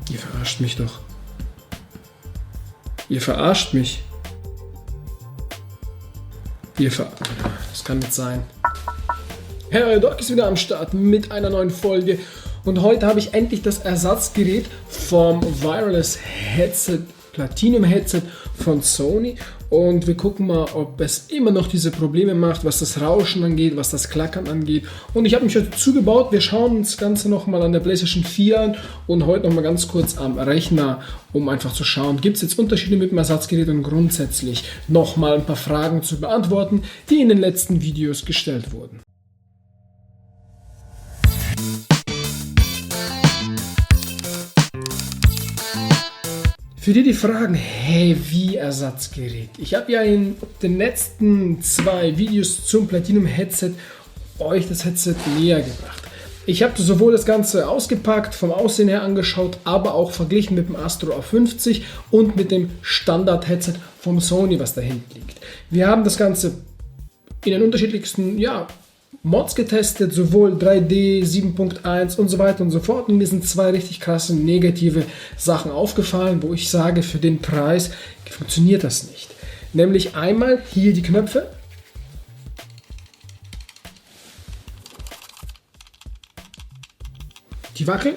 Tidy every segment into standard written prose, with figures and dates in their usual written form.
Ihr verarscht mich doch. Ihr verarscht mich. Das kann nicht sein. Herr Doc ist wieder am Start mit einer neuen Folge. Und heute habe ich endlich das Ersatzgerät vom Wireless Headset, Platinum Headset von Sony. Und wir gucken mal, ob es immer noch diese Probleme macht, was das Rauschen angeht, was das Klackern angeht. Und ich habe mich heute zugebaut. Wir schauen uns das Ganze nochmal an der PlayStation 4 an und heute nochmal ganz kurz am Rechner, um einfach zu schauen, gibt es jetzt Unterschiede mit dem Ersatzgerät und grundsätzlich nochmal ein paar Fragen zu beantworten, die in den letzten Videos gestellt wurden. Für die fragen, hey, wie Ersatzgerät? Ich habe ja in den letzten 2 Videos zum Platinum Headset euch das Headset näher gebracht. Ich habe sowohl das Ganze ausgepackt, vom Aussehen her angeschaut, aber auch verglichen mit dem Astro A50 und mit dem Standard-Headset vom Sony, was da hinten liegt. Wir haben das Ganze in den unterschiedlichsten, Mods getestet, sowohl 3D, 7.1 und so weiter und so fort. Und mir sind 2 richtig krasse negative Sachen aufgefallen, wo ich sage, für den Preis funktioniert das nicht. Nämlich einmal hier die Knöpfe. Die wackeln.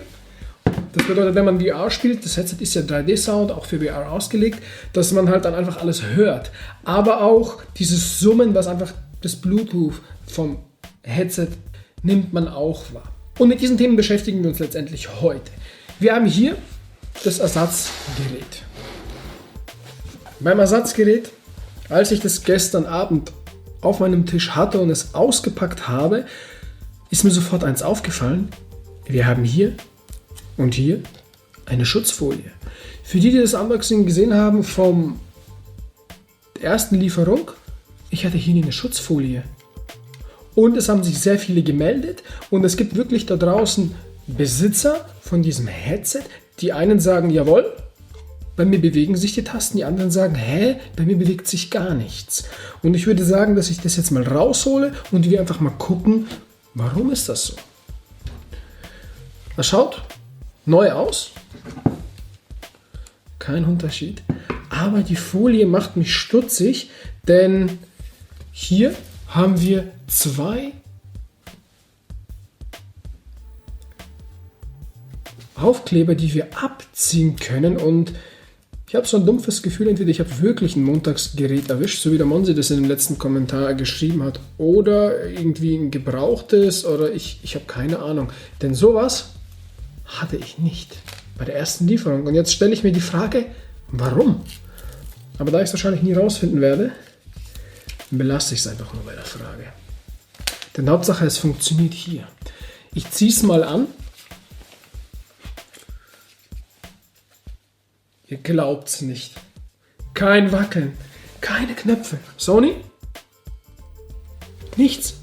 Das bedeutet, wenn man VR spielt, das Headset ist ja 3D-Sound, auch für VR ausgelegt, dass man halt dann einfach alles hört. Aber auch dieses Summen, was einfach das Bluetooth vom Headset nimmt man auch wahr. Und mit diesen Themen beschäftigen wir uns letztendlich heute. Wir haben hier das Ersatzgerät. Beim Ersatzgerät, als ich das gestern Abend auf meinem Tisch hatte und es ausgepackt habe, ist mir sofort eins aufgefallen. Wir haben hier und hier eine Schutzfolie. Für die das Unboxing gesehen haben vom ersten Lieferung, ich hatte hier eine Schutzfolie. Und es haben sich sehr viele gemeldet und es gibt wirklich da draußen Besitzer von diesem Headset, die einen sagen, jawohl, bei mir bewegen sich die Tasten, die anderen sagen, bei mir bewegt sich gar nichts. Und ich würde sagen, dass ich das jetzt mal raushole und wir einfach mal gucken, warum ist das so? Das schaut neu aus, kein Unterschied, aber die Folie macht mich stutzig, denn hier haben wir 2 Aufkleber, die wir abziehen können, und ich habe so ein dumpfes Gefühl, entweder ich habe wirklich ein Montagsgerät erwischt, so wie der Monsi das in dem letzten Kommentar geschrieben hat, oder irgendwie ein gebrauchtes, oder ich habe keine Ahnung, denn sowas hatte ich nicht bei der ersten Lieferung. Und jetzt stelle ich mir die Frage, warum? Aber da ich es wahrscheinlich nie rausfinden werde, belasse ich es einfach nur bei der Frage. Denn Hauptsache, es funktioniert hier. Ich ziehe es mal an. Ihr glaubt es nicht. Kein Wackeln, keine Knöpfe. Sony? Nichts.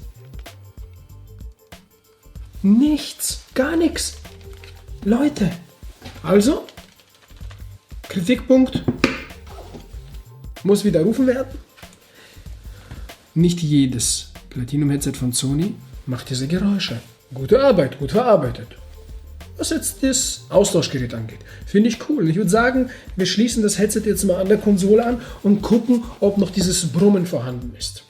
Nichts, gar nichts. Leute, also, Kritikpunkt muss widerrufen werden. Nicht jedes Platinum-Headset von Sony macht diese Geräusche. Gute Arbeit, gut verarbeitet. Was jetzt das Austauschgerät angeht, finde ich cool. Und ich würde sagen, wir schließen das Headset jetzt mal an der Konsole an und gucken, ob noch dieses Brummen vorhanden ist.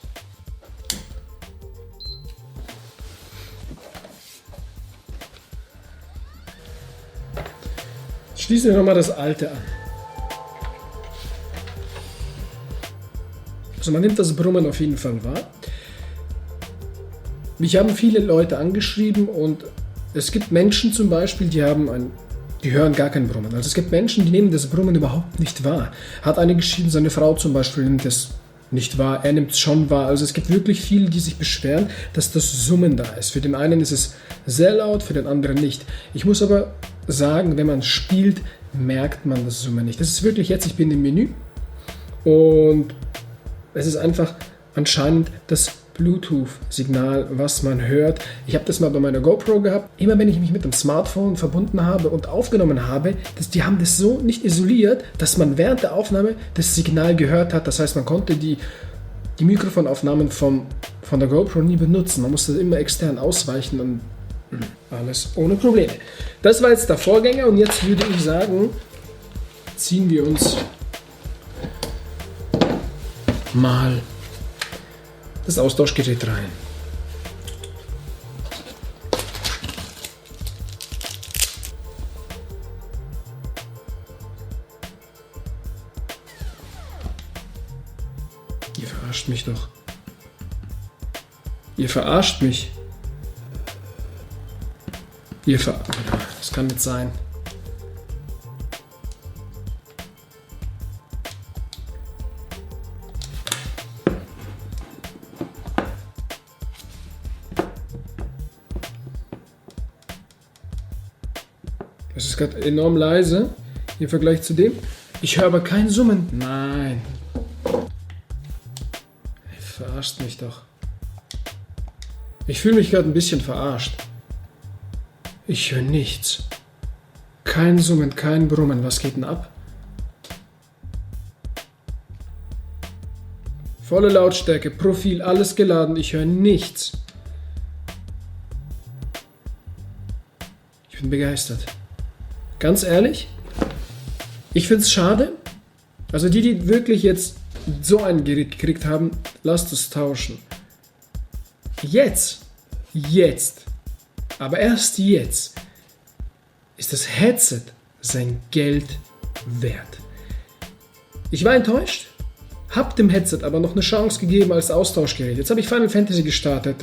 Schließen wir nochmal das alte an. Also man nimmt das Brummen auf jeden Fall wahr. Mich haben viele Leute angeschrieben und es gibt Menschen zum Beispiel, die hören gar kein Brummen. Also es gibt Menschen, die nehmen das Brummen überhaupt nicht wahr. Hat eine geschrieben, seine Frau zum Beispiel nimmt es nicht wahr, er nimmt es schon wahr. Also es gibt wirklich viele, die sich beschweren, dass das Summen da ist. Für den einen ist es sehr laut, für den anderen nicht. Ich muss aber sagen, wenn man spielt, merkt man das Summen nicht. Das ist wirklich jetzt, ich bin im Menü und es ist einfach anscheinend das Bluetooth-Signal, was man hört. Ich habe das mal bei meiner GoPro gehabt. Immer wenn ich mich mit dem Smartphone verbunden habe und aufgenommen habe, die haben das so nicht isoliert, dass man während der Aufnahme das Signal gehört hat. Das heißt, man konnte die Mikrofonaufnahmen von der GoPro nie benutzen. Man musste immer extern ausweichen und alles ohne Probleme. Das war jetzt der Vorgänger und jetzt würde ich sagen, ziehen wir uns mal das Austauschgerät rein. Ihr verarscht mich doch. Ihr verarscht mich. Das kann nicht sein. Das ist gerade enorm leise im Vergleich zu dem. Ich höre aber kein Summen. Nein. Ihr verarscht mich doch. Ich fühle mich gerade ein bisschen verarscht. Ich höre nichts. Kein Summen, kein Brummen. Was geht denn ab? Volle Lautstärke, Profil, alles geladen. Ich höre nichts. Ich bin begeistert. Ganz ehrlich, ich finde es schade. Also die wirklich jetzt so ein Gerät gekriegt haben, lasst es tauschen. Jetzt, aber erst jetzt ist das Headset sein Geld wert. Ich war enttäuscht, habe dem Headset aber noch eine Chance gegeben als Austauschgerät. Jetzt habe ich Final Fantasy gestartet.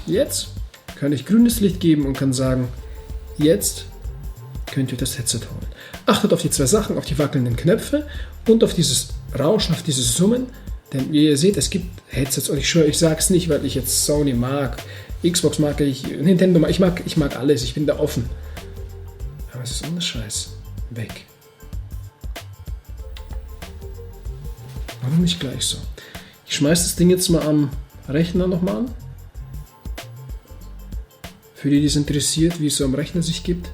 Jetzt kann ich grünes Licht geben und kann sagen, jetzt könnt ihr das Headset holen. Achtet auf die zwei Sachen, auf die wackelnden Knöpfe und auf dieses Rauschen, auf dieses Summen. Denn wie ihr seht, es gibt Headsets und ich schwöre, ich sage es nicht, weil ich jetzt Sony mag, Xbox mag ich, Nintendo mag ich mag alles, ich bin da offen. Aber es ist ohne Scheiß weg. Warum nicht gleich so? Ich schmeiße das Ding jetzt mal am Rechner nochmal an. Für die es interessiert, wie es so am Rechner sich gibt.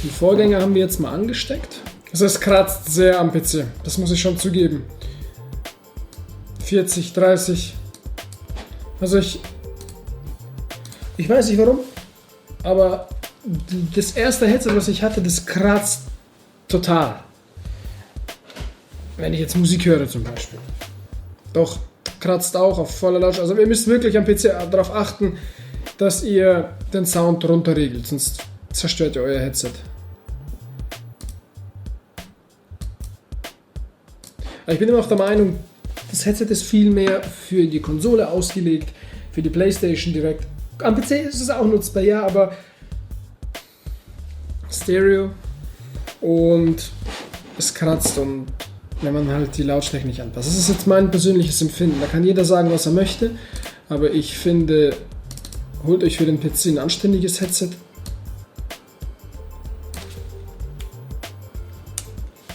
Den Vorgänger haben wir jetzt mal angesteckt. Also es kratzt sehr am PC, das muss ich schon zugeben. 40, 30. Also ich weiß nicht warum, aber das erste Headset, was ich hatte, das kratzt total. Wenn ich jetzt Musik höre zum Beispiel. Doch, kratzt auch auf voller Lautstärke. Also ihr müsst wirklich am PC darauf achten, dass ihr den Sound runterregelt, sonst zerstört ihr euer Headset. Aber ich bin immer noch der Meinung, das Headset ist viel mehr für die Konsole ausgelegt, für die PlayStation direkt. Am PC ist es auch nutzbar, ja, aber Stereo und es kratzt und wenn man halt die Lautstärke nicht anpasst. Das ist jetzt mein persönliches Empfinden. Da kann jeder sagen, was er möchte, aber ich finde, holt euch für den PC ein anständiges Headset.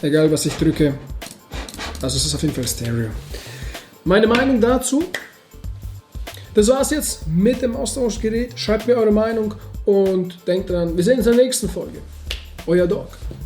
Egal was ich drücke. Also es ist auf jeden Fall Stereo. Meine Meinung dazu. Das war's jetzt mit dem Austauschgerät. Schreibt mir eure Meinung und denkt dran, wir sehen uns in der nächsten Folge. Euer Doc.